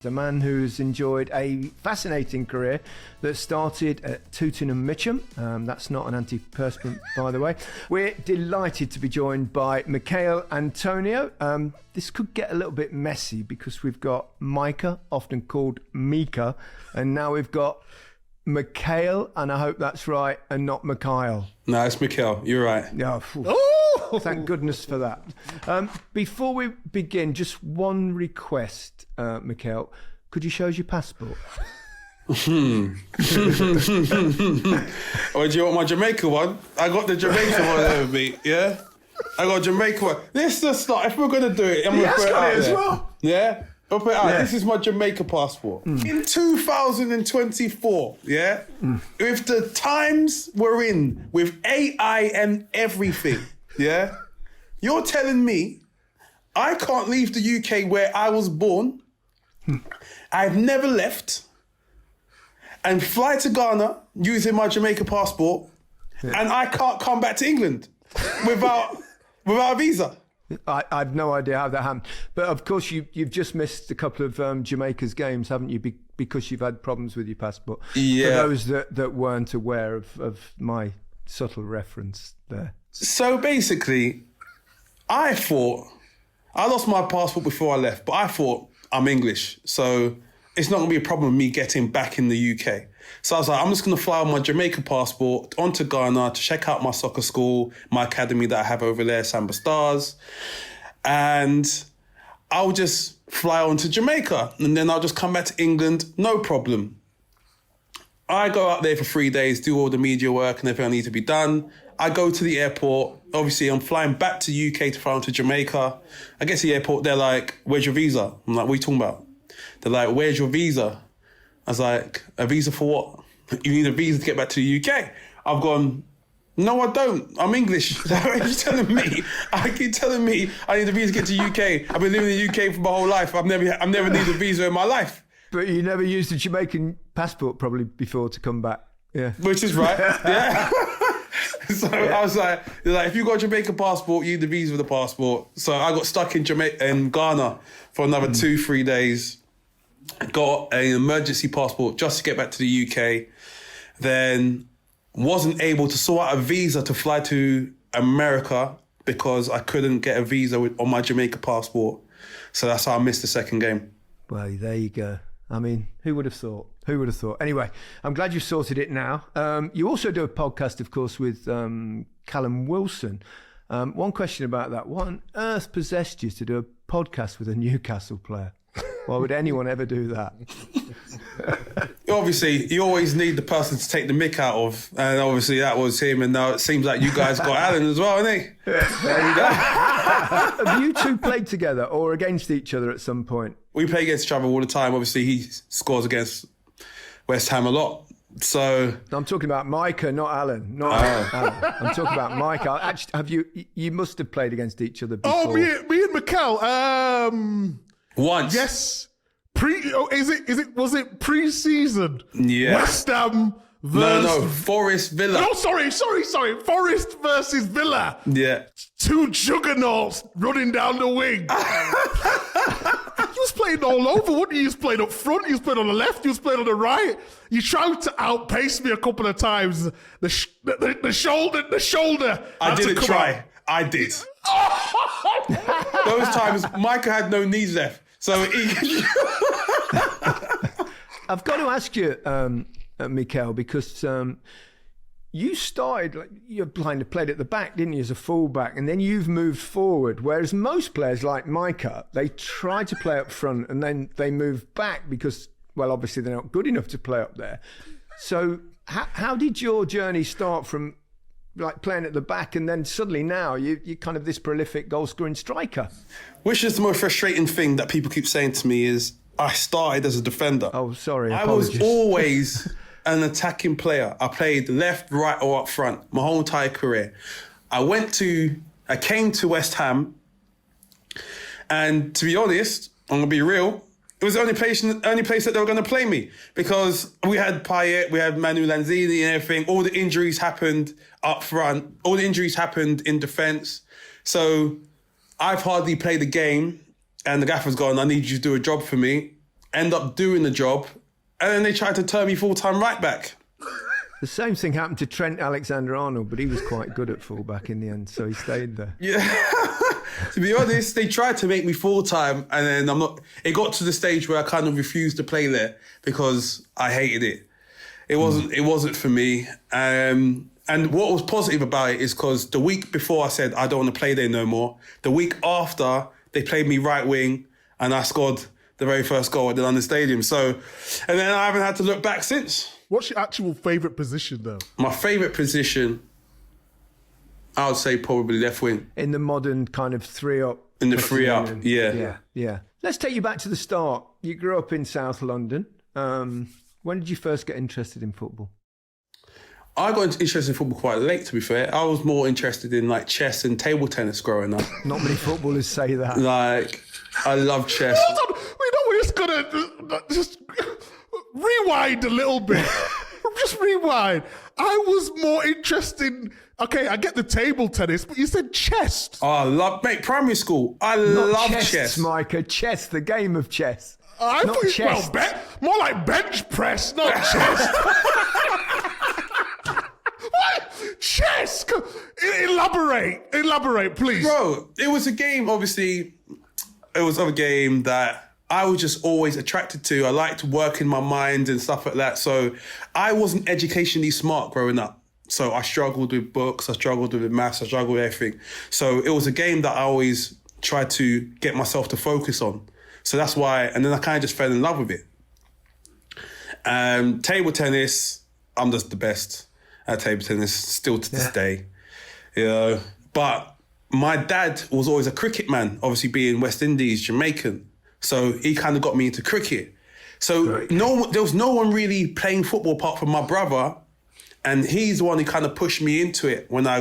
A man who's enjoyed a fascinating career that started at Tooting and Mitcham. That's not an antiperspirant, by the way. We're delighted to be joined by Michail Antonio. This could get a little bit messy because we've got Micah, often called Mika, and now we've got Michail, and I hope that's right, and not Michail. No, it's Michail. You're right. Yeah. Thank goodness for that. Before we begin, just one request, Michail. Could you show us your passport? Oh, do you want my Jamaica one? I got the Jamaica one over me, yeah? I got a Jamaica one. This is the start. If we're going to do it, I'm going to put it out there. Well. Yeah? I'll put it out. Yeah. This is my Jamaica passport. In 2024, yeah? With the times we're in, with AI and everything, yeah? You're telling me I can't leave the UK where I was born, I've never left, and fly to Ghana using my Jamaica passport, and I can't come back to England without a visa. I've no idea how that happened. But of course, you've just missed a couple of Jamaica's games, haven't you? Because you've had problems with your passport. Yeah. For those that weren't aware of my subtle reference there. So basically, I lost my passport before I left, but I thought I'm English, so it's not going to be a problem with me getting back in the UK. So I was like, I'm just going to fly on my Jamaica passport onto Ghana to check out my soccer school, my academy that I have over there, Samba Stars. And I'll just fly on to Jamaica and then I'll just come back to England, no problem. I go out there for 3 days, do all the media work and everything I need to be done. I go to the airport. Obviously, I'm flying back to UK to fly on to Jamaica. I get to the airport, they're like, where's your visa? I'm like, what are you talking about? They're like, where's your visa? I was like, a visa for what? You need a visa to get back to the UK. I've gone, no, I don't. I'm English. You're telling me. I keep telling me I need a visa to get to the UK. I've been living in the UK for my whole life. I've never needed a visa in my life. But you never used a Jamaican passport probably before to come back. Yeah. Which is right. Yeah. So yeah. I was like, if you got a Jamaican passport, you need the visa for the passport. So I got stuck in Ghana for another 2-3 days. Got an emergency passport just to get back to the UK. Then wasn't able to sort out a visa to fly to America because I couldn't get a visa on my Jamaica passport. So that's how I missed the second game. Well, there you go. I mean, who would have thought? Who would have thought? Anyway, I'm glad you've sorted it now. You also do a podcast, of course, with Callum Wilson. One question about that. What on earth possessed you to do a podcast with a Newcastle player? Why would anyone ever do that? Obviously, you always need the person to take the mick out of. And obviously that was him. And now it seems like you guys got Alan as well, haven't he? There you go. Have you two played together or against each other at some point? We play against each other all the time. Obviously, he scores against West Ham a lot. So I'm talking about Micah, not Alan. Not Alan. I'm talking about Micah. Actually, you must have played against each other before. Oh, me and Michail. Once. Yes. Was it pre-season? Yeah. West Ham versus... No, Forest Villa. No, sorry. Forest versus Villa. Yeah. Two juggernauts running down the wing. You was playing all over, wasn't you? You was playing up front, you was playing on the left, you was playing on the right. You tried to outpace me a couple of times. The shoulder. I didn't try. I did. Those times, Micah had no knees left. So I've got to ask you, Michail, because you started, you kind of played at the back, didn't you, as a fullback, and then you've moved forward, whereas most players like Micah, they try to play up front and then they move back because, well, obviously they're not good enough to play up there. So how did your journey start from like playing at the back and then suddenly now you're kind of this prolific goal-scoring striker? Which is the most frustrating thing that people keep saying to me is I started as a defender. Oh, sorry, apologies. I was always an attacking player. I played left, right or up front my whole entire career. I came to West Ham and to be honest, I'm going to be real, it was the only place that they were going to play me because we had Payet, we had Manu Lanzini and everything. All the injuries happened up front. All the injuries happened in defence. So I've hardly played the game and the gaffer's gone, I need you to do a job for me. end up doing the job, and then they tried to turn me full-time right back. The same thing happened to Trent Alexander-Arnold, but he was quite good at fullback in the end, so he stayed there. Yeah. To be honest, they tried to make me full-time, and then it got to the stage where I kind of refused to play there because I hated it. It wasn't for me. And what was positive about it is because the week before I said I don't want to play there no more, the week after they played me right wing and I scored the very first goal at the London Stadium. So, and then I haven't had to look back since. What's your actual favourite position, though? My favourite position, I would say probably left wing. In the modern kind of 3-up. In the 3-up, Yeah. Let's take you back to the start. You grew up in South London. When did you first get interested in football? I got interested in football quite late, to be fair. I was more interested in like chess and table tennis growing up. Not many footballers say that. Like, I love chess. Hold on. We're just going to just rewind a little bit. Just rewind. I was more interested. Okay, I get the table tennis, but you said chess. Oh, I love, mate, primary school. I love chess. Micah, chess, the game of chess. I not thought chess. More like bench press, not chess. What? Chess? Elaborate, please. Bro, it was a game, obviously, it was a game that I was just always attracted to. I liked working my mind and stuff like that. So I wasn't educationally smart growing up. So I struggled with books, I struggled with maths, I struggled with everything. So it was a game that I always tried to get myself to focus on. So that's why, and then I kind of just fell in love with it. Table tennis, I'm just the best at table tennis, still to this day. You know, but my dad was always a cricket man, obviously being West Indies, Jamaican. So he kind of got me into cricket. So there was no one really playing football apart from my brother. And he's the one who kind of pushed me into it when I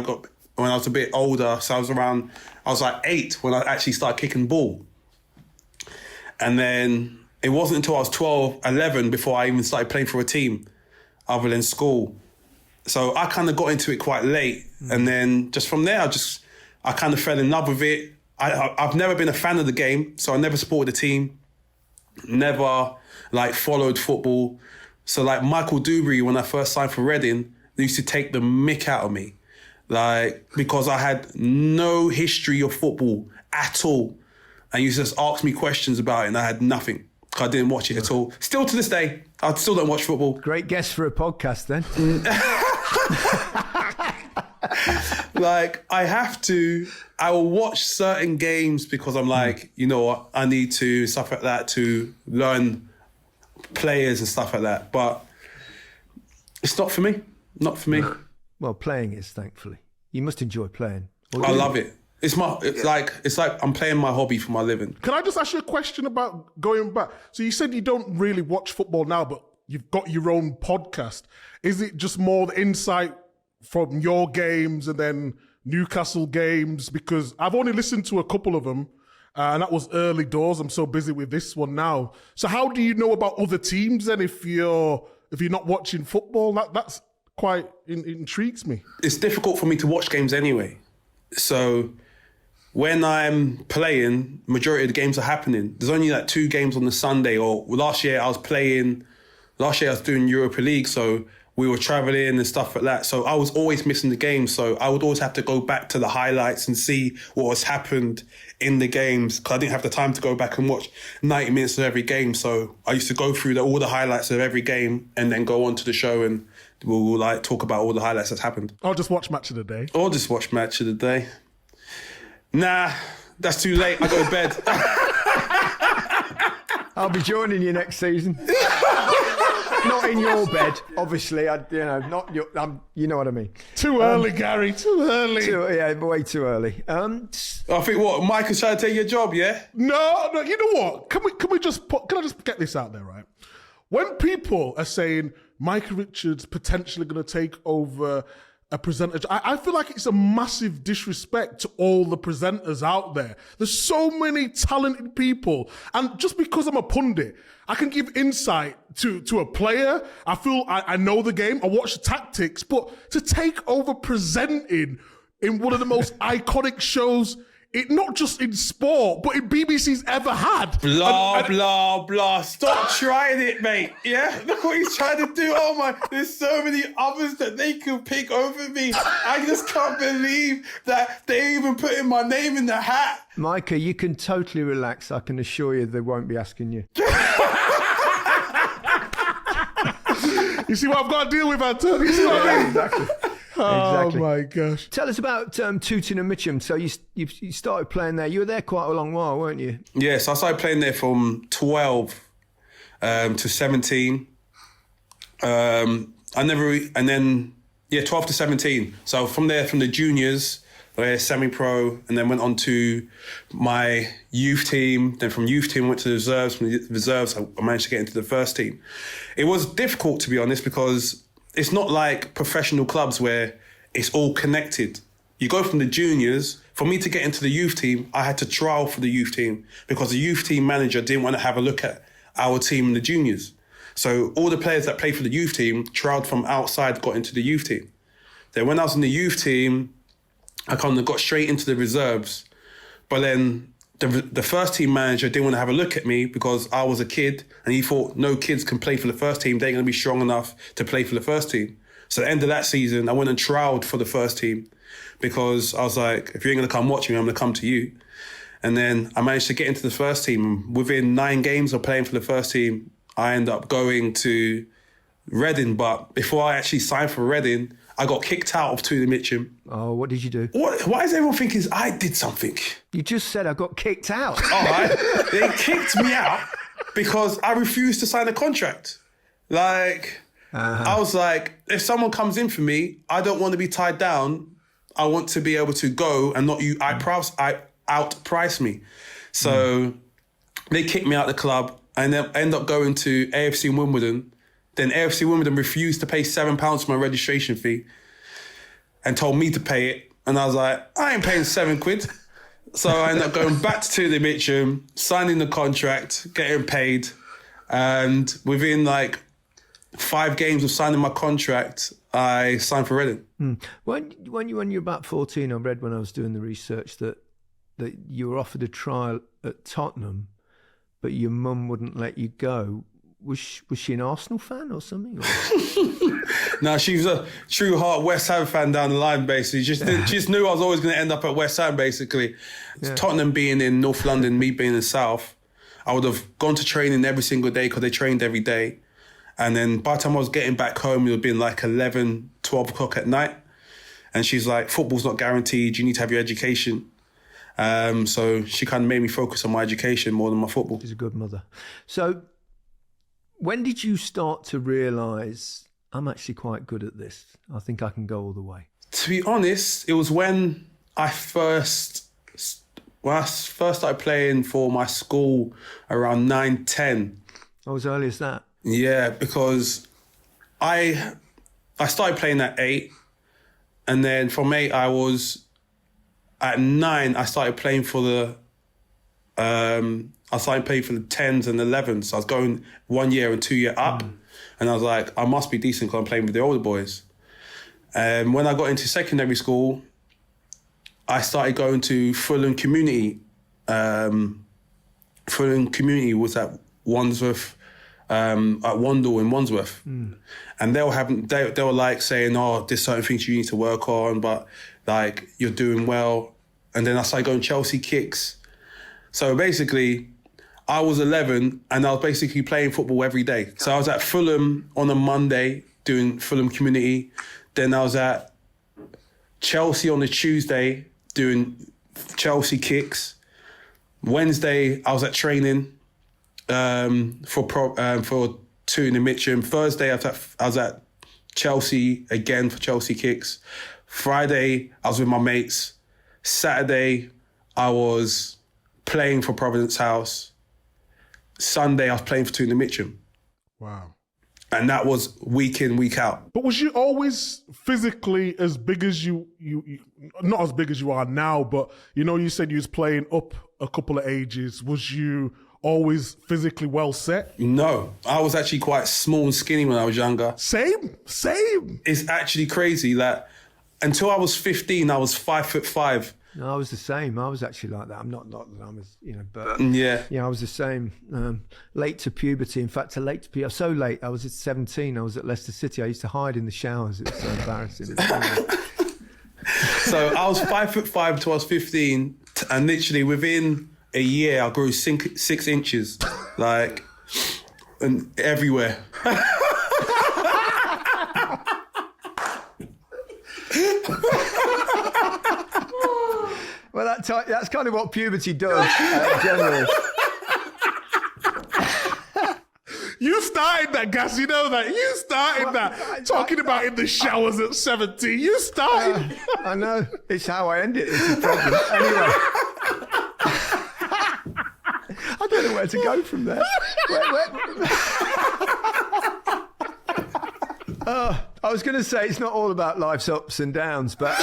was a bit older. So I was like 8 when I actually started kicking ball. And then it wasn't until I was 12, 11 before I even started playing for a team other than school. So I kind of got into it quite late. And then just from there, I kind of fell in love with it. I've never been a fan of the game, so I never supported the team. Never followed football. So Michael Dewberry, when I first signed for Reading, they used to take the mick out of me. Because I had no history of football at all. And you just asked me questions about it and I had nothing. I didn't watch it at all. Still to this day, I still don't watch football. Great guess for a podcast then. I will watch certain games because I'm you know what, I need to, stuff like that, to learn players and stuff like that. But it's not for me. Not for me. Well, playing is, thankfully. You must enjoy playing. I love it. It's like I'm playing my hobby for my living. Can I just ask you a question about going back? So you said you don't really watch football now, but you've got your own podcast. Is it just more the insight from your games and then Newcastle games? Because I've only listened to a couple of them, and that was early doors. I'm so busy with this one now. So how do you know about other teams then if you're not watching football? That's quite intrigues me. It's difficult for me to watch games anyway. So when I'm playing, majority of the games are happening. There's only 2 games on the Sunday. Or last year I was doing Europa League, so we were travelling and stuff like that. So I was always missing the game. So I would always have to go back to the highlights and see what has happened in the games, because I didn't have the time to go back and watch 90 minutes of every game. So I used to go through all the highlights of every game and then go on to the show and we'll talk about all the highlights that's happened. I'll just watch Match of the Day. Or just watch Match of the Day. Nah, that's too late. I go to bed. I'll be joining you next season. Not in your bed, obviously. Not your. You know what I mean. Too early, Gary. Too early. Way too early. I think Micah's trying to take your job, yeah? No. You know what? Can I just get this out there, right? When people are saying Micah Richards potentially going to take over a presenter, I feel like it's a massive disrespect to all the presenters out there. There's so many talented people, and just because I'm a pundit, I can give insight to a player. I feel I know the game, I watch the tactics, but to take over presenting in one of the most iconic shows not just in sport, but in BBC's ever had. Blah, blah, blah. Stop trying it, mate. Yeah? Look what he's trying to do. Oh, my. There's so many others that they could pick over me. I just can't believe that they even putting my name in the hat. Micah, you can totally relax. I can assure you they won't be asking you. You see what I've got to deal with, Antonio? You see what I mean? Exactly. Oh, Exactly. my gosh. Tell us about Tooting and Mitcham. So you started playing there. You were there quite a long while, weren't you? Yes, I started playing there from 12 to 17. 12 to 17. So from the juniors, semi-pro, and then went on to my youth team. Then from youth team, went to the reserves. From the reserves, I managed to get into the first team. It was difficult, to be honest, because it's not like professional clubs where it's all connected. You go from the juniors. For me to get into the youth team, I had to trial for the youth team because the youth team manager didn't want to have a look at our team in the juniors. So all the players that played for the youth team trialed from outside, got into the youth team. Then when I was in the youth team, I kind of got straight into the reserves. But then the first team manager didn't want to have a look at me because I was a kid and he thought no kids can play for the first team. They ain't going to be strong enough to play for the first team. So at the end of that season, I went and trialled for the first team because I was like, if you ain't going to come watch me, I'm going to come to you. And then I managed to get into the first team. Within 9 games of playing for the first team, I ended up going to Reading. But before I actually signed for Reading, I got kicked out of Tooting and Mitcham. Oh, what did you do? Why is everyone thinking I did something? You just said I got kicked out. All right. They kicked me out because I refused to sign a contract. Like, I was like, if someone comes in for me, I don't want to be tied down. I want to be able to go and not you. I outprice me. So they kicked me out of the club and then end up going to AFC Wimbledon. Then AFC Wimbledon refused to pay £7 for my registration fee and told me to pay it. And I was like, I ain't paying £7. So I ended up going back to the Mitcham, signing the contract, getting paid. And within 5 games of signing my contract, I signed for Reading. When you were about 14, I read when I was doing the research that you were offered a trial at Tottenham, but your mum wouldn't let you go. Was she an Arsenal fan or something? Or? No, she was a true heart West Ham fan down the line, basically. She just knew I was always going to end up at West Ham, basically. Yeah. Tottenham being in North London, me being in South, I would have gone to training every single day because they trained every day. And then by the time I was getting back home, it would have been 11, 12 o'clock at night. And she's like, football's not guaranteed. You need to have your education. So she kind of made me focus on my education more than my football. She's a good mother. So when did you start to realise, I'm actually quite good at this? I think I can go all the way. To be honest, it was when I first started playing for my school around 9, 10. Oh, as early as that? Yeah, because I started playing at 8. And then from 8, at 9, I started playing for the 10s and 11s. So I was going 1 year and 2 year up. And I was like, I must be decent because I'm playing with the older boys. And when I got into secondary school, I started going to Fulham Community. Fulham Community was at Wandsworth, at Wandle in Wandsworth. And they were saying, oh, there's certain things you need to work on, but you're doing well. And then I started going Chelsea kicks. So basically, I was 11 and I was basically playing football every day. So I was at Fulham on a Monday doing Fulham Community. Then I was at Chelsea on a Tuesday doing Chelsea kicks. Wednesday, I was at training for Tooting and Mitcham. Thursday, I was at Chelsea again for Chelsea kicks. Friday, I was with my mates. Saturday, I was playing for Providence House. Sunday, I was playing for Tooting and Mitcham. Wow. And that was week in, week out. But was you always physically as big as you not as big as you are now, but you said you was playing up a couple of ages. Was you always physically well set? No, I was actually quite small and skinny when I was younger. Same. It's actually crazy that until I was 15, I was 5'5". No, I was the same. I was actually like that. I'm not that I was, but Yeah. I was the same. Late to puberty. In fact, so late. I was at 17. I was at Leicester City. I used to hide in the showers. It was so embarrassing. So I was 5'5" till I was 15, and literally within a year I grew 6 inches, like, and everywhere. Well, that's kind of what puberty does, generally. You started that, Gas. You know that. You started that. Talking about in the showers at 17. You started. I know. It's how I end it. It's a problem. Anyway. I don't know where to go from there. I was going to say it's not all about life's ups and downs, but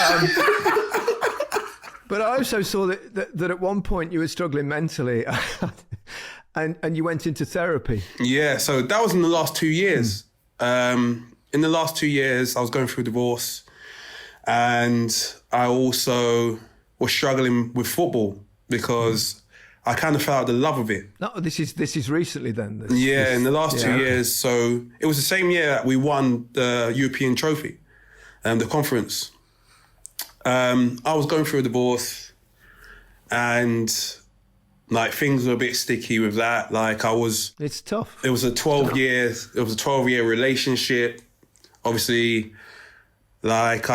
but I also saw that at one point you were struggling mentally, and you went into therapy. Yeah, so that was in the last 2 years. In the last 2 years, I was going through a divorce, and I also was struggling with football because I kind of felt the love of it. No, this is recently then. In the last 2 years. So it was the same year that we won the European trophy, the conference. I was going through a divorce, and like things were a bit sticky with that. Like it's tough. It was a 12-year relationship. Obviously, like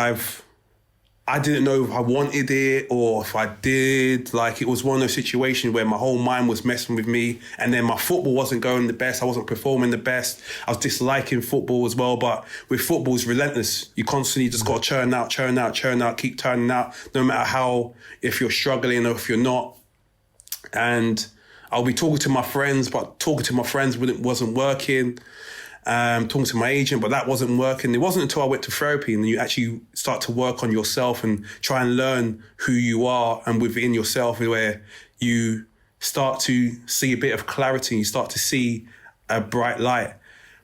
I didn't know if I wanted it or if I did. Like, it was one of those situations where my whole mind was messing with me, and then my football wasn't going the best. I wasn't performing the best. I was disliking football as well. But with football, it's relentless. You constantly just got to churn out, keep turning out, no matter how, if you're struggling or if you're not. And I'll be talking to my friends, but talking to my friends wasn't working. Talking to my agent, but that wasn't working. It wasn't until I went to therapy and you actually start to work on yourself and try and learn who you are and within yourself, where you start to see a bit of clarity, you start to see a bright light.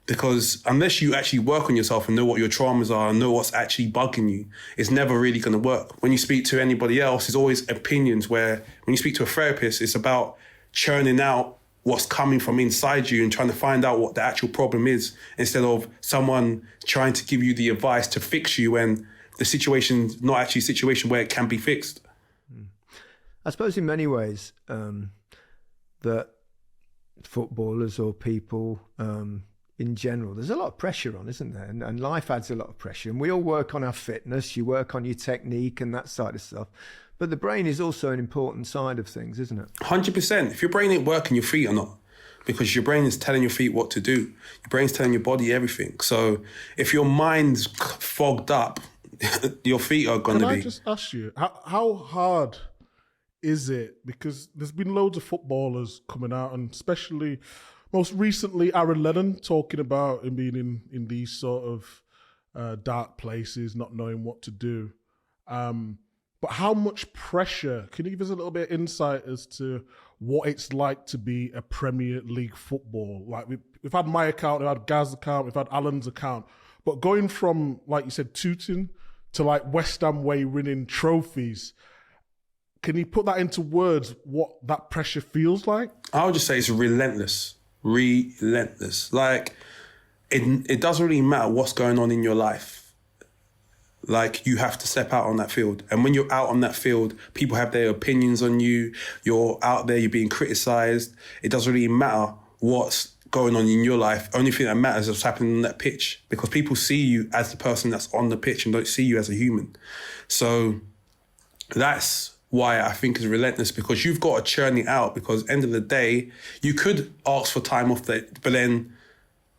Because unless you actually work on yourself and know what your traumas are and know what's actually bugging you, it's never really going to work. When you speak to anybody else, there's always opinions, where when you speak to a therapist, it's about churning out what's coming from inside you and trying to find out what the actual problem is, instead of someone trying to give you the advice to fix you when the situation's not actually a situation where it can be fixed. I suppose in many ways that footballers or people in general, there's a lot of pressure on, isn't there? And life adds a lot of pressure. And we all work on our fitness, you work on your technique and that side of stuff. But the brain is also an important side of things, isn't it? 100%. If your brain ain't working, your feet are not. Because your brain is telling your feet what to do. Your brain's telling your body everything. So if your mind's fogged up, your feet are going to be... Can I just ask you, how hard is it? Because there's been loads of footballers coming out, and especially most recently Aaron Lennon talking about him being in these sort of dark places, not knowing what to do. But how much pressure, can you give us a little bit of insight as to what it's like to be a Premier League football? Like we've had my account, we've had Gaz's account, we've had Alan's account, but going from, like you said, Tooting to like West Ham way winning trophies, can you put that into words, what that pressure feels like? I would just say it's relentless. Like, it doesn't really matter what's going on in your life. Like, you have to step out on that field. And when you're out on that field, people have their opinions on you. You're out there, you're being criticised. It doesn't really matter what's going on in your life. Only thing that matters is what's happening on that pitch, because people see you as the person that's on the pitch and don't see you as a human. So that's why I think it's relentless, because you've got to churn it out, because end of the day, you could ask for time off that, but then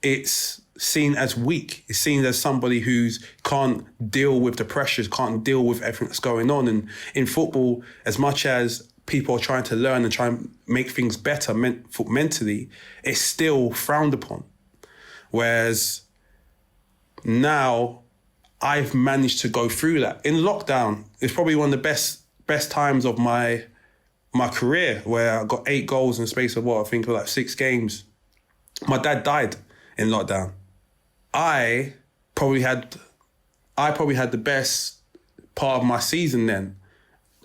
it's seen as weak. It's seen as somebody who can't deal with the pressures, can't deal with everything that's going on. And in football, as much as people are trying to learn and try and make things better mentally, it's still frowned upon. Whereas now I've managed to go through that. In lockdown, it's probably one of the best times of my career, where I got 8 goals in the space of I think like 6 games. My dad died in lockdown. I probably had the best part of my season then,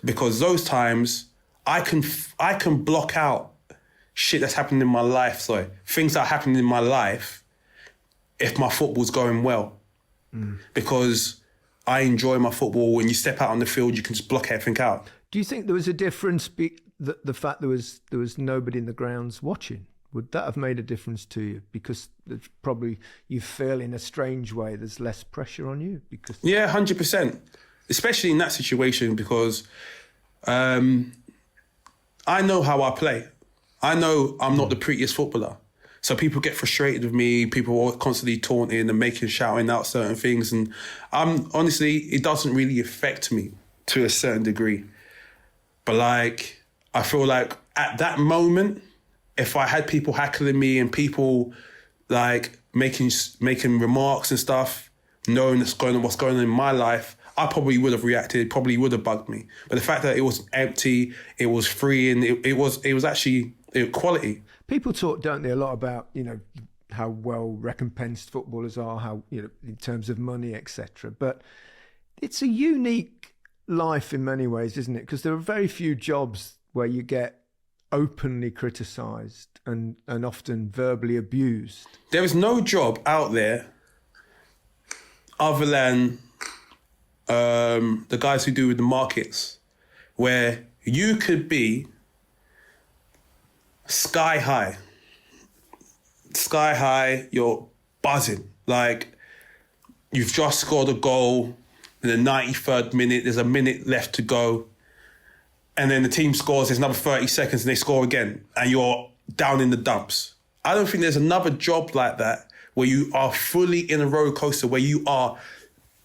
because those times I can block out shit that's happening in my life. Sorry, things that are happening in my life if my football's going well, because I enjoy my football. When you step out on the field, you can just block everything out. Do you think there was a difference? The fact there was nobody in the grounds watching, would that have made a difference to you? Because probably you feel in a strange way there's less pressure on you. Because 100%, especially in that situation, because I know how I play. I know I'm not the prettiest footballer. So people get frustrated with me. People are constantly taunting and shouting out certain things. And honestly, it doesn't really affect me to a certain degree. But like, I feel like at that moment, if I had people heckling me and people like making remarks and stuff, knowing what's going on in my life, I probably would have reacted, probably would have bugged me. But the fact that it was empty, it was free, and it was actually quality. People talk, don't they, a lot about, how well recompensed footballers are, how, in terms of money, etc. But it's a unique life in many ways, isn't it? Because there are very few jobs where you get openly criticised and often verbally abused. There is no job out there other than the guys who do with the markets, where you could be sky high, you're buzzing. Like, you've just scored a goal in the 93rd minute, there's a minute left to go, and then the team scores, there's another 30 seconds and they score again, and you're down in the dumps. I don't think there's another job like that where you are fully in a roller coaster, where you are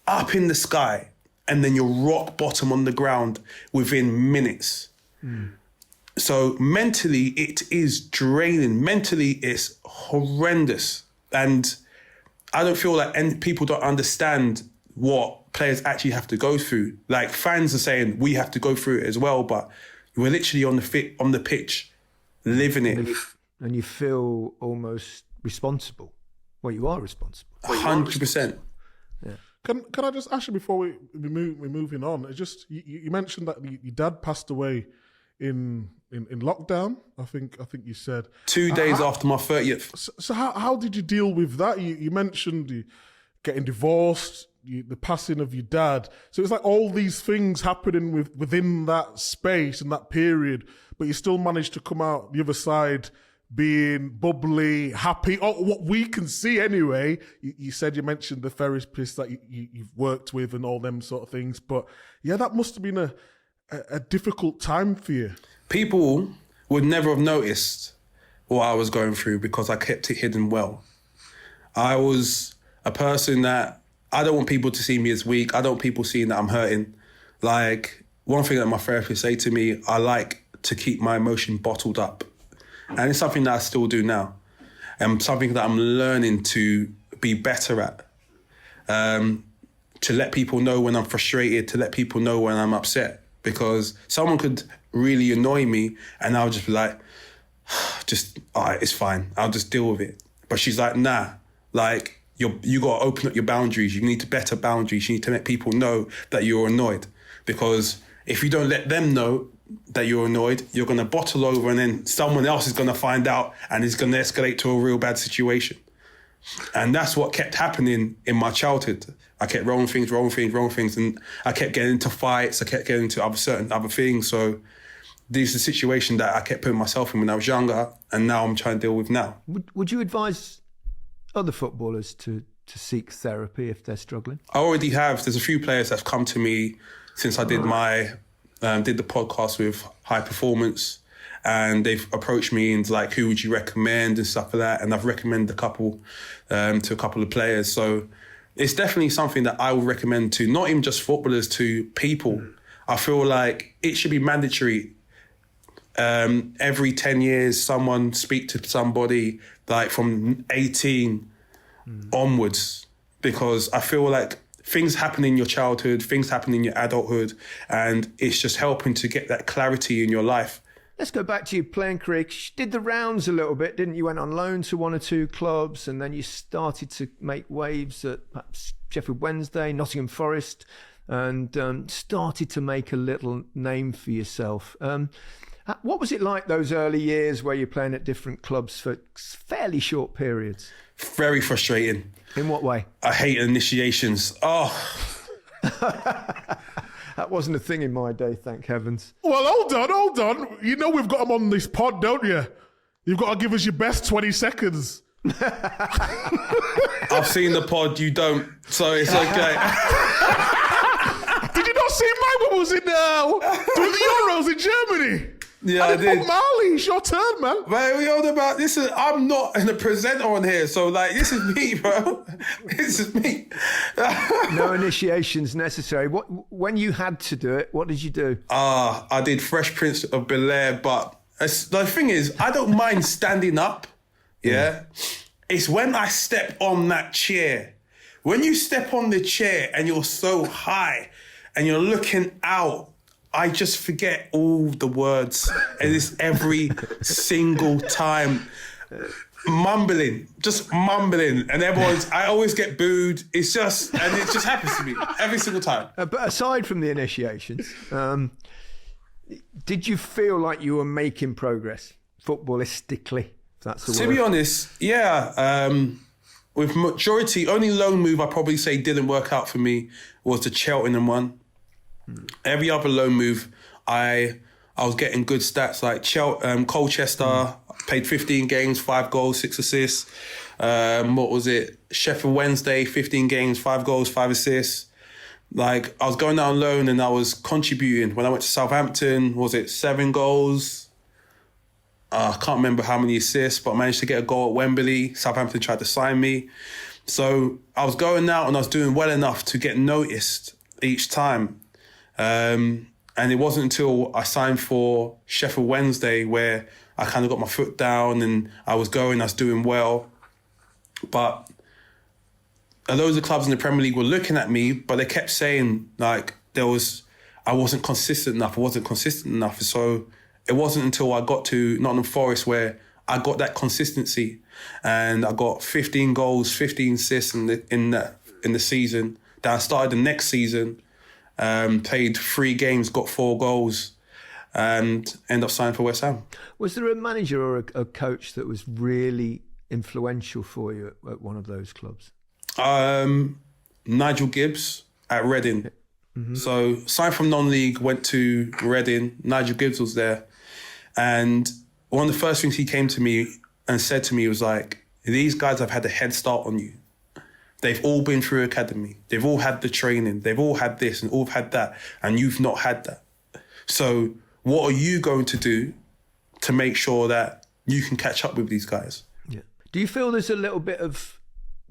up in the sky and then you're rock bottom on the ground within minutes. So mentally, it is draining. Mentally, it's horrendous. And I don't feel like people don't understand what players actually have to go through. Like, fans are saying we have to go through it as well, but we're literally on the pitch, living it. And you feel almost responsible. Well, you are responsible. 100%. Yeah. Can I just ask you before we're moving on? It's just you mentioned that your dad passed away in lockdown. I think you said 2 days after my 30th. So how did you deal with that? You mentioned getting divorced, the passing of your dad. So it's like all these things happening within that space and that period, but you still managed to come out the other side being bubbly, happy. Oh, what we can see anyway. You said, you mentioned the therapist that you've worked with and all them sort of things. But yeah, that must have been a difficult time for you. People would never have noticed what I was going through because I kept it hidden well. I was a person that I don't want people to see me as weak. I don't want people seeing that I'm hurting. Like, one thing that my therapist say to me, I like to keep my emotion bottled up. And it's something that I still do now. And something that I'm learning to be better at. To let people know when I'm frustrated, to let people know when I'm upset. Because someone could really annoy me and I'll just be like, all right, it's fine. I'll just deal with it. But she's like, nah, like, you got to open up your boundaries. You need to better boundaries. You need to let people know that you're annoyed. Because if you don't let them know that you're annoyed, you're going to bottle over and then someone else is going to find out and it's going to escalate to a real bad situation. And that's what kept happening in my childhood. I kept wrong things, and I kept getting into fights. I kept getting into certain other things. So this is a situation that I kept putting myself in when I was younger, and now I'm trying to deal with now. Would you advise other footballers to seek therapy if they're struggling? I already have. There's a few players that's come to me since I did did the podcast with High Performance, and they've approached me and like, who would you recommend and stuff like that. And I've recommended a couple to a couple of players. So it's definitely something that I would recommend to not even just footballers, to people. I feel like it should be mandatory. Every 10 years, someone speak to somebody like from 18 onwards, because I feel like things happen in your childhood, things happen in your adulthood, and it's just helping to get that clarity in your life. Let's go back to your playing career. You did the rounds a little bit, didn't you? You went on loan to one or two clubs, and then you started to make waves at perhaps Sheffield Wednesday, Nottingham Forest. and started to make a little name for yourself. What was it like those early years where you're playing at different clubs for fairly short periods? Very frustrating. In what way? I hate initiations. Oh. That wasn't a thing in my day, thank heavens. Well, hold on. You know we've got them on this pod, don't you? You've got to give us your best 20 seconds. I've seen the pod, you don't, so it's okay. Did you not see mine when I was in doing the Euros in Germany? Yeah, I did. Mali, it's your turn, man. Man, we all about this. I'm not a presenter on here, so like this is me, bro. This is me. No initiations necessary. When you had to do it, what did you do? I did Fresh Prince of Bel-Air, but the thing is, I don't mind standing up. Yeah, it's when I step on that chair. When you step on the chair and you're so high and you're looking out, I just forget all the words, and it's every single time mumbling, and I always get booed. And it just happens to me every single time. But aside from the initiations, did you feel like you were making progress footballistically? If that's the word. To be honest, yeah. With majority, only loan move I probably say didn't work out for me was the Cheltenham one. Every other loan move, I was getting good stats like Colchester, played 15 games, 5 goals, 6 assists. What was it? Sheffield Wednesday, 15 games, 5 goals, 5 assists. Like I was going down loan and I was contributing. When I went to Southampton, was it 7 goals? I can't remember how many assists, but I managed to get a goal at Wembley. Southampton tried to sign me. So I was going out and I was doing well enough to get noticed each time. And it wasn't until I signed for Sheffield Wednesday where I kind of got my foot down and I was doing well. But loads of clubs in the Premier League were looking at me, but they kept saying like I wasn't consistent enough. So it wasn't until I got to Nottingham Forest where I got that consistency and I got 15 goals, 15 assists in the season. Then I started the next season. Played 3 games, got 4 goals, and ended up signing for West Ham. Was there a manager or a coach that was really influential for you at one of those clubs? Nigel Gibbs at Reading. Mm-hmm. So signed from non-league, went to Reading. Nigel Gibbs was there. And one of the first things he came to me and said to me was like, these guys have had a head start on you. They've all been through academy. They've all had the training. They've all had this and all had that. And you've not had that. So what are you going to do to make sure that you can catch up with these guys? Yeah. Do you feel there's a little bit of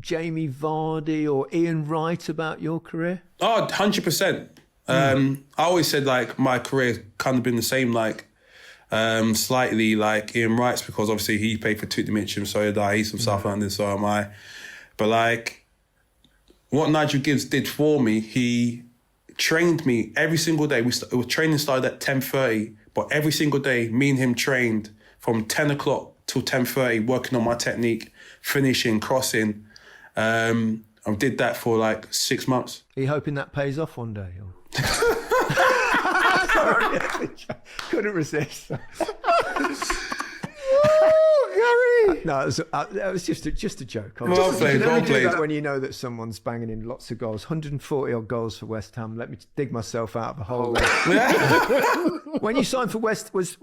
Jamie Vardy or Ian Wright about your career? Oh, 100%. I always said like my career kind of been the same, like slightly like Ian Wright's, because obviously he played for Tottenham, so did I. He's from South London, so am I. But like, what Nigel Gibbs did for me, he trained me every single day. Training started at 10:30, but every single day, me and him trained from 10 o'clock till 10:30, working on my technique, finishing, crossing. I did that for like 6 months. Are you hoping that pays off one day? Or? Sorry, couldn't resist. No, it was just a joke. Well played, well played. When you know that someone's banging in lots of goals, 140 odd goals for West Ham. Let me dig myself out of a hole. When you signed for West, was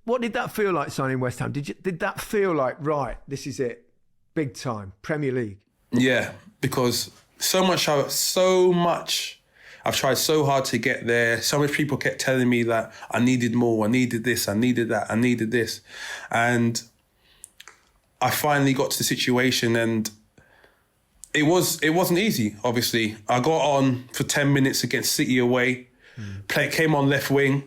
what did that feel like signing West Ham? Did that feel like, right, this is it, big time Premier League? Yeah, because so much. I've tried so hard to get there. So much people kept telling me that I needed more, I needed this, I needed that, I needed this. And I finally got to the situation and it wasn't easy, obviously. I got on for 10 minutes against City away, came on left wing,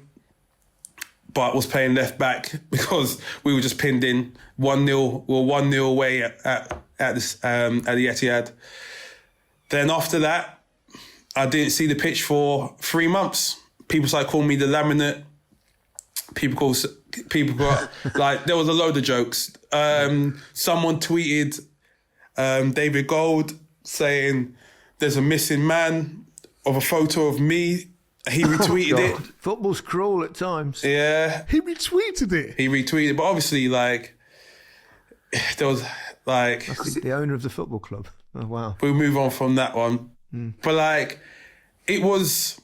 but was playing left back because we were just pinned in 1-0. We were 1-0 away at the Etihad. Then after that, I didn't see the pitch for 3 months. People started calling me the laminate. People got like, there was a load of jokes. Someone tweeted David Gold saying there's a missing man of a photo of me. He retweeted it. Football's cruel at times. Yeah. He retweeted it. But obviously, like, there was, like... That's the owner of the football club. Oh, wow. We'll move on from that one. But, like, it was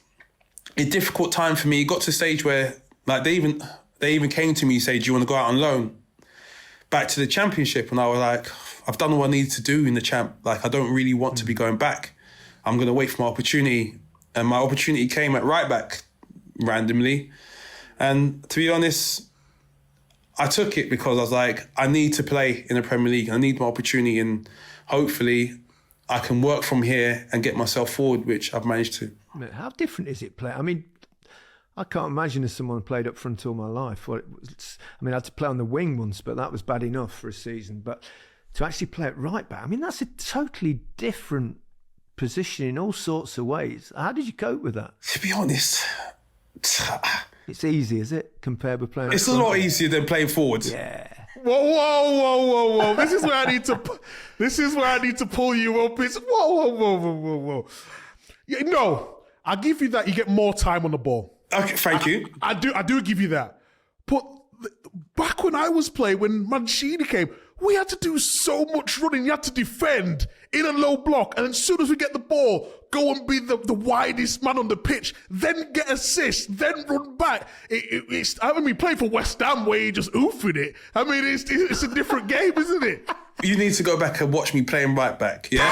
a difficult time for me. It got to a stage where, like, they even came to me and said, do you want to go out on loan back to the Championship? And I was like, I've done what I needed to do in the Champ. Like, I don't really want to be going back. I'm going to wait for my opportunity. And my opportunity came at right back randomly. And to be honest, I took it because I was like, I need to play in the Premier League. I need my opportunity, and hopefully I can work from here and get myself forward, which I've managed to. How different is it playing? I mean, I can't imagine as someone who played up front all my life. I had to play on the wing once, but that was bad enough for a season. But to actually play at right back, I mean, that's a totally different position in all sorts of ways. How did you cope with that? To be honest, it's easy, is it, compared with playing? It's a lot easier than playing forwards. Yeah. Whoa! This is where I need to pull you up. It's whoa. Yeah, no, I give you that. You get more time on the ball. Okay, thank you. I do give you that. But back when I was playing, when Mancini came, we had to do so much running. You had to defend in a low block, and as soon as we get the ball, go and be the widest man on the pitch, then get assists, then run back. I mean, playing for West Ham where you just oofing it. I mean, it's a different game, isn't it? You need to go back and watch me playing right back, yeah?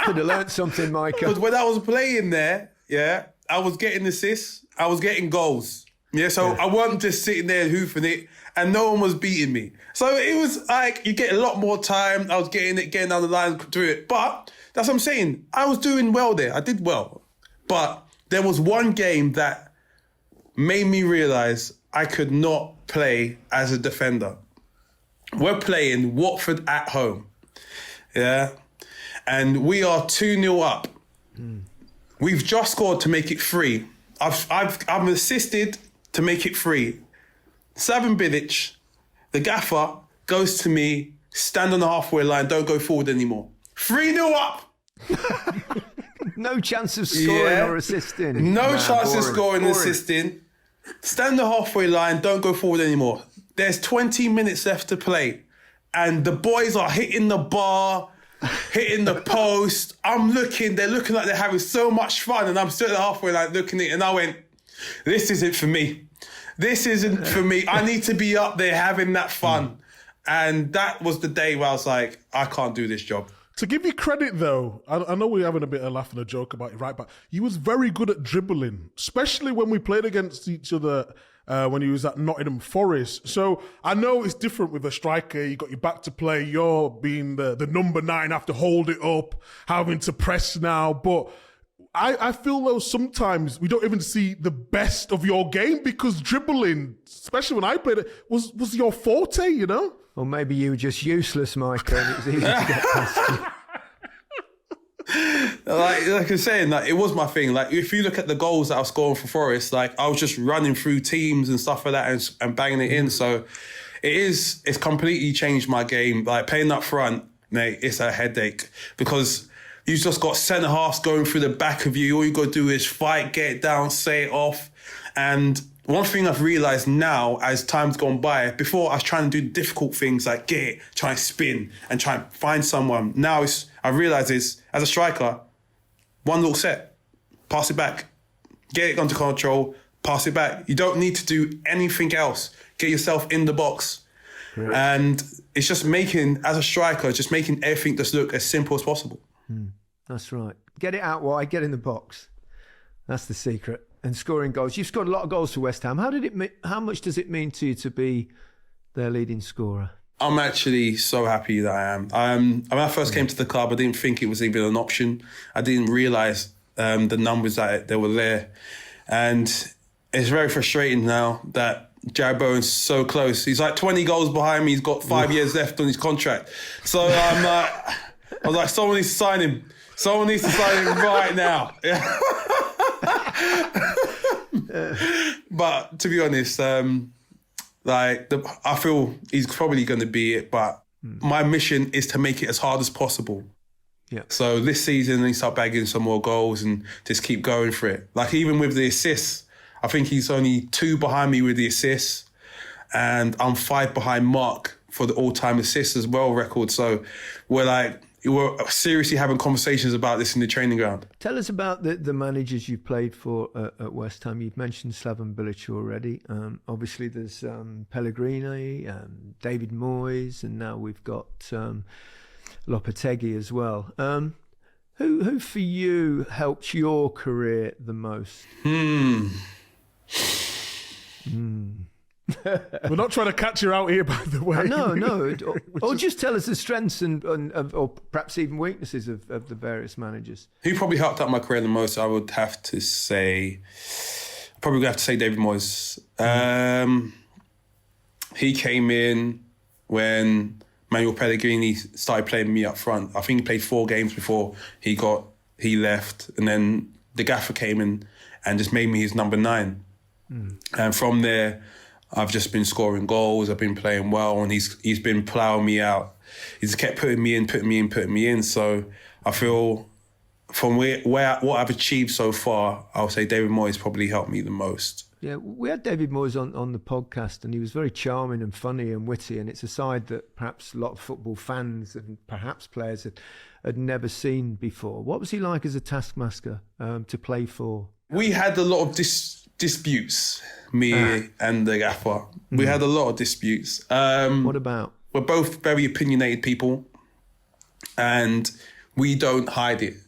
Could have learnt something, Micah. Because when I was playing there, yeah, I was getting assists, I was getting goals. Yeah, so I wasn't just sitting there hoofing it, and no one was beating me. So it was like, you get a lot more time. I was getting down the line through it. But that's what I'm saying. I was doing well there. I did well. But there was one game that made me realise I could not play as a defender. We're playing Watford at home. Yeah. And we are 2-0 up. We've just scored to make it 3. I've assisted to make it 3. Slaven Bilic, the gaffer, goes to me, stand on the halfway line, don't go forward anymore. 3-0 up. No chance of scoring or assisting. No chance of scoring and assisting. Stand on the halfway line, don't go forward anymore. There's 20 minutes left to play. And the boys are hitting the bar, hitting the post. They're looking like they're having so much fun. And I'm still at the halfway line looking at it. And I went, this isn't for me. This isn't for me. I need to be up there having that fun. And that was the day where I was like, I can't do this job. To give you credit, though, I know we're having a bit of laugh and a joke about it, right? But you was very good at dribbling, especially when we played against each other when you was at Nottingham Forest. So I know it's different with a striker. You got your back to play. You're being the number 9, have to hold it up, having to press now. But I feel though sometimes we don't even see the best of your game because dribbling, especially when I played it, was your forte, you know? Or maybe you were just useless, Michael, and it was easy to get past you. Like I was saying, like, it was my thing. Like, if you look at the goals that I was scoring for Forest, like, I was just running through teams and stuff like that and banging it in. So it's completely changed my game. Like, playing up front, mate, it's a headache because you've just got centre halves going through the back of you. All you got to do is fight, get it down, say it off. And one thing I've realised now as time's gone by, before I was trying to do difficult things like get it, try and spin and try and find someone. Now I realise is, as a striker, one little set, pass it back, get it under control, pass it back. You don't need to do anything else. Get yourself in the box. Right. And it's just making, as a striker, just making everything just look as simple as possible. That's right. Get it out wide, get in the box. That's the secret. And scoring goals. You've scored a lot of goals for West Ham. How much does it mean to you to be their leading scorer? I'm actually so happy that I am. When I first came to the club, I didn't think it was even an option. I didn't realise the numbers that were there. And it's very frustrating now that Jared Bowen's so close. He's like 20 goals behind me. He's got 5 years left on his contract. So I was like, someone needs to sign him. Someone needs to sign him right now. But to be honest, I feel he's probably going to be it. But my mission is to make it as hard as possible. Yeah. So this season, he start bagging some more goals and just keep going for it. Like even with the assists, I think he's only 2 behind me with the assists, and I'm 5 behind Mark for the all-time assists as well record. So we're seriously having conversations about this in the training ground. Tell us about the managers you played for at West Ham. You've mentioned Slaven Bilic already. Obviously, there's Pellegrini, David Moyes, and now we've got Lopetegui as well. Who for you helped your career the most? We're not trying to catch you out here, by the way. No. Or just tell us the strengths and or perhaps even weaknesses of the various managers. Who probably helped out my career the most? I would have to say, David Moyes. He came in when Manuel Pellegrini started playing me up front. I think he played 4 games before he left, and then the gaffer came in and just made me his number 9. And from there, I've just been scoring goals. I've been playing well, and he's been ploughing me out. He just kept putting me in. So I feel from what I've achieved so far, I'll say David Moyes probably helped me the most. Yeah, we had David Moyes on the podcast, and he was very charming and funny and witty, and it's a side that perhaps a lot of football fans and perhaps players had never seen before. What was he like as a taskmaster to play for? We had a lot of disputes, me and the gaffer. We had a lot of disputes. What about? We're both very opinionated people, and we don't hide it.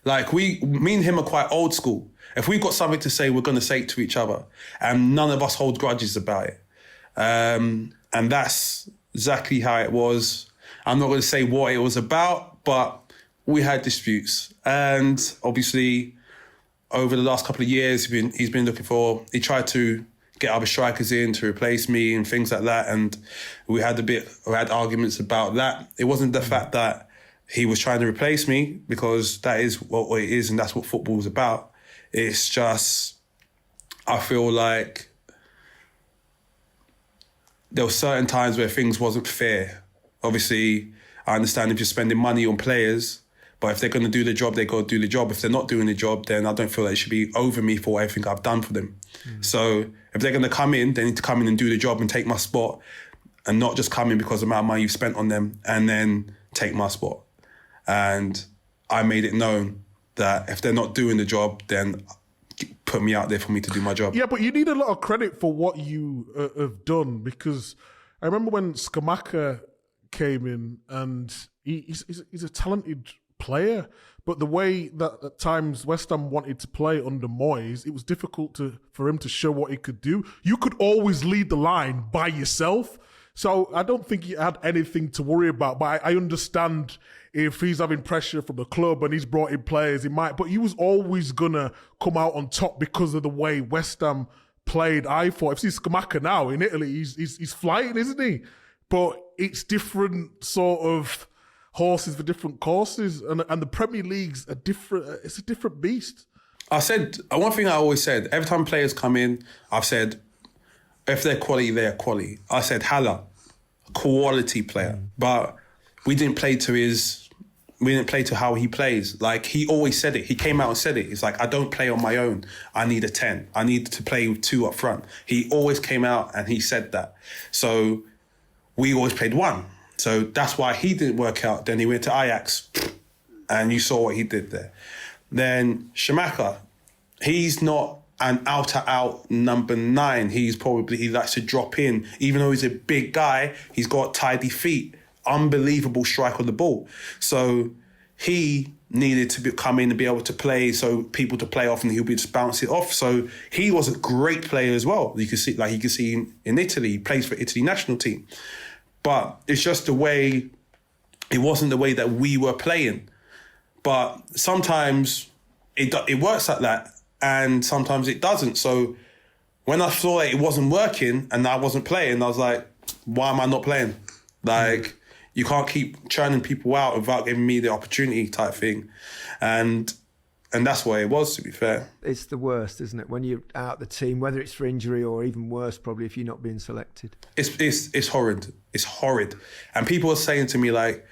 Like me and him are quite old school. If we've got something to say, we're going to say it to each other, and none of us hold grudges about it. And that's exactly how it was. I'm not going to say what it was about, but we had disputes, and obviously, over the last couple of years, he tried to get other strikers in to replace me and things like that. And we had arguments about that. It wasn't the fact that he was trying to replace me, because that is what it is and that's what football is about. It's just, I feel like there were certain times where things wasn't fair. Obviously, I understand if you're spending money on players, but if they're going to do the job, they got to do the job. If they're not doing the job, then I don't feel like it should be over me for everything I've done for them. So if they're going to come in, they need to come in and do the job and take my spot, and not just come in because of the amount of money you've spent on them and then take my spot. And I made it known that if they're not doing the job, then put me out there for me to do my job. Yeah, but you need a lot of credit for what you have done, because I remember when Scamacca came in, and he's a talented player, but the way that at times West Ham wanted to play under Moyes, it was difficult for him to show what he could do. You could always lead the line by yourself, so I don't think he had anything to worry about. But I understand if he's having pressure from the club and he's brought in players, he might, but he was always gonna come out on top because of the way West Ham played. I thought, if you see Scamacca now in Italy, he's flying, isn't he? But it's different sort of horses for different courses, and the Premier League's it's a different beast. I said, one thing I always said, every time players come in, I've said, if they're quality, they're quality. I said, Hala, quality player. But we didn't play to how he plays. Like, he always said it. He came out and said it. He's like, I don't play on my own. I need a 10. I need to play with 2 up front. He always came out and he said that. So we always played 1. So that's why he didn't work out. Then he went to Ajax, and you saw what he did there. Then Scamacca, he's not an out-to-out number 9. He likes to drop in. Even though he's a big guy, he's got tidy feet, unbelievable strike on the ball. So he needed to come in and be able to play, so people to play off, and he'll be just bounce it off. So he was a great player as well. You could see in Italy, he plays for Italy national team. But it's just it wasn't the way that we were playing. But sometimes it works like that, and sometimes it doesn't. So when I saw that it wasn't working and I wasn't playing, I was like, why am I not playing? Like, you can't keep churning people out without giving me the opportunity type thing. And that's what it was, to be fair. It's the worst, isn't it? When you're out the team, whether it's for injury or even worse, probably if you're not being selected. It's horrid. It's horrid. And people are saying to me, like,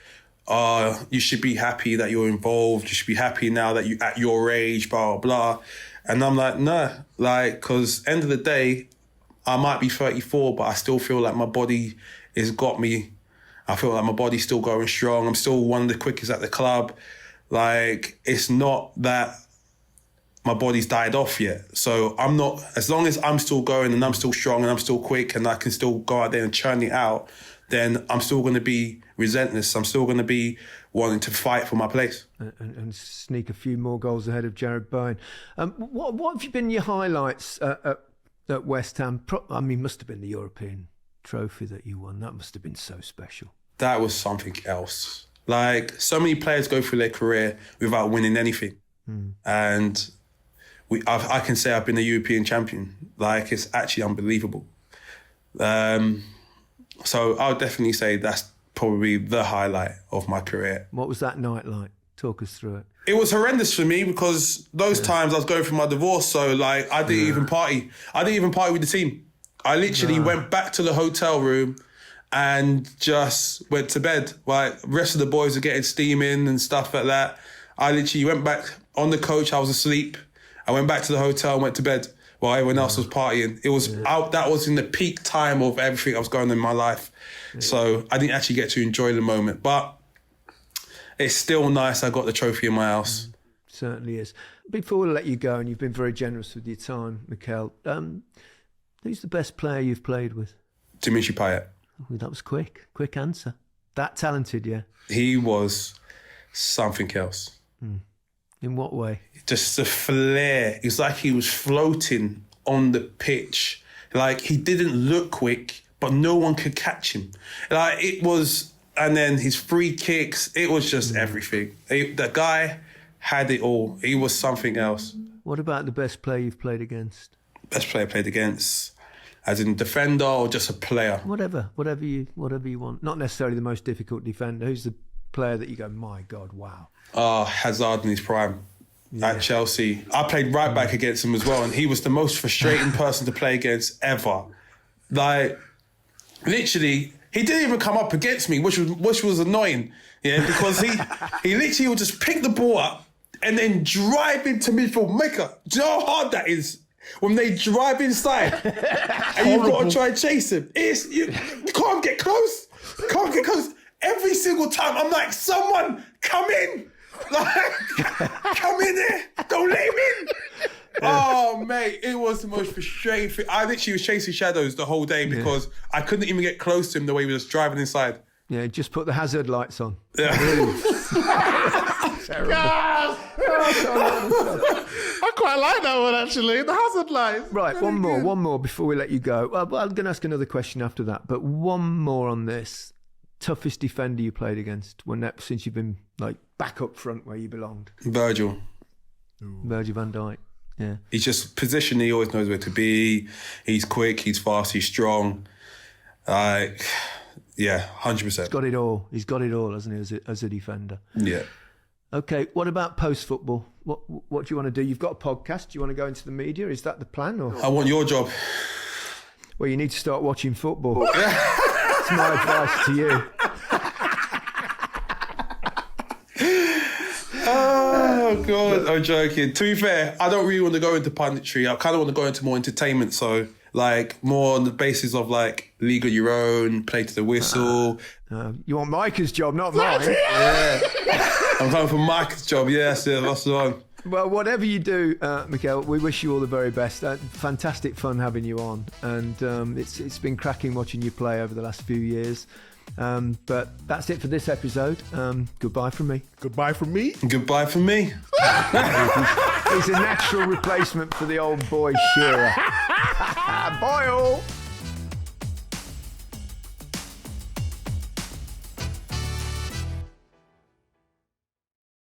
you should be happy that you're involved. You should be happy now that you at your age, blah, blah, blah. And I'm like, no, like, because end of the day, I might be 34, but I still feel like my body has got me. I feel like my body's still going strong. I'm still one of the quickest at the club. Like, it's not that my body's died off yet. So I'm not, as long as I'm still going and I'm still strong and I'm still quick and I can still go out there and churn it out, then I'm still going to be relentless. I'm still going to be wanting to fight for my place. And sneak a few more goals ahead of Jared Bowen. What have been your highlights at West Ham? I mean, must have been the European trophy that you won. That must have been so special. That was something else. Like, so many players go through their career without winning anything. And I can say I've been a European champion. Like, it's actually unbelievable. So I would definitely say that's probably the highlight of my career. What was that night like? Talk us through it. It was horrendous for me because those times I was going through my divorce, so like I didn't even party. I didn't even party with the team. I literally went back to the hotel room and just went to bed. Like, the rest of the boys were getting steaming and stuff like that. I literally went back on the coach. I was asleep. I went back to the hotel and went to bed while everyone else was partying. It was out. That was in the peak time of everything that was going on in my life. So I didn't actually get to enjoy the moment, but it's still nice I got the trophy in my house. Certainly is. Before we let you go, and you've been very generous with your time, Michail, who's the best player you've played with? Dimitri Payet. Oh, that was quick answer. That talented, yeah? He was something else. In what way? Just the flair. It's like he was floating on the pitch. Like, he didn't look quick, but no one could catch him. Like, it was... And then his free kicks, it was just everything. The guy had it all. He was something else. What about the best player you've played against? Best player played against, as in defender or just a player? Whatever you want. Not necessarily the most difficult defender. Who's the player that you go, my God, wow? Hazard in his prime at Chelsea. I played right back against him as well, and he was the most frustrating person to play against ever. Like, literally... He didn't even come up against me, which was annoying, because he literally would just pick the ball up and then drive into midfield. Micah, do you know how hard that is when they drive inside and you've got to try and chase him? You can't get close. Can't get close. Every single time, I'm like, someone come in. Like, come in there. Don't let him in. Oh, mate, it was the most frustrating thing. I literally was chasing shadows the whole day because I couldn't even get close to him the way he was driving inside. Yeah, just put the hazard lights on. Yeah. I quite like that one, actually. The hazard lights. Right, one more before we let you go. Well, I'm going to ask another question after that, but one more on this. Toughest defender you played against since you've been like back up front where you belonged? Virgil van Dijk. Yeah. He's just positioned, he always knows where to be. He's quick, he's fast, he's strong. Yeah, 100%. He's got it all, hasn't he, as a defender? Yeah. Okay, what about post-football? What do you want to do? You've got a podcast. Do you want to go into the media? Is that the plan? Or? I want your job. Well, you need to start watching football. That's my advice to you. Oh, God, I'm joking. To be fair, I don't really want to go into punditry. I kind of want to go into more entertainment. So, like, more on the basis of, like, league of your own, play to the whistle. You want Micah's job, not mine. Yeah. I'm going for Micah's job. Yes, that's the one. Well, whatever you do, Michail, we wish you all the very best. Fantastic fun having you on. And it's been cracking watching you play over the last few years. But that's it for this episode. Goodbye from me. Goodbye from me. Goodbye from me. He's a natural replacement for the old boy Shearer. Bye all.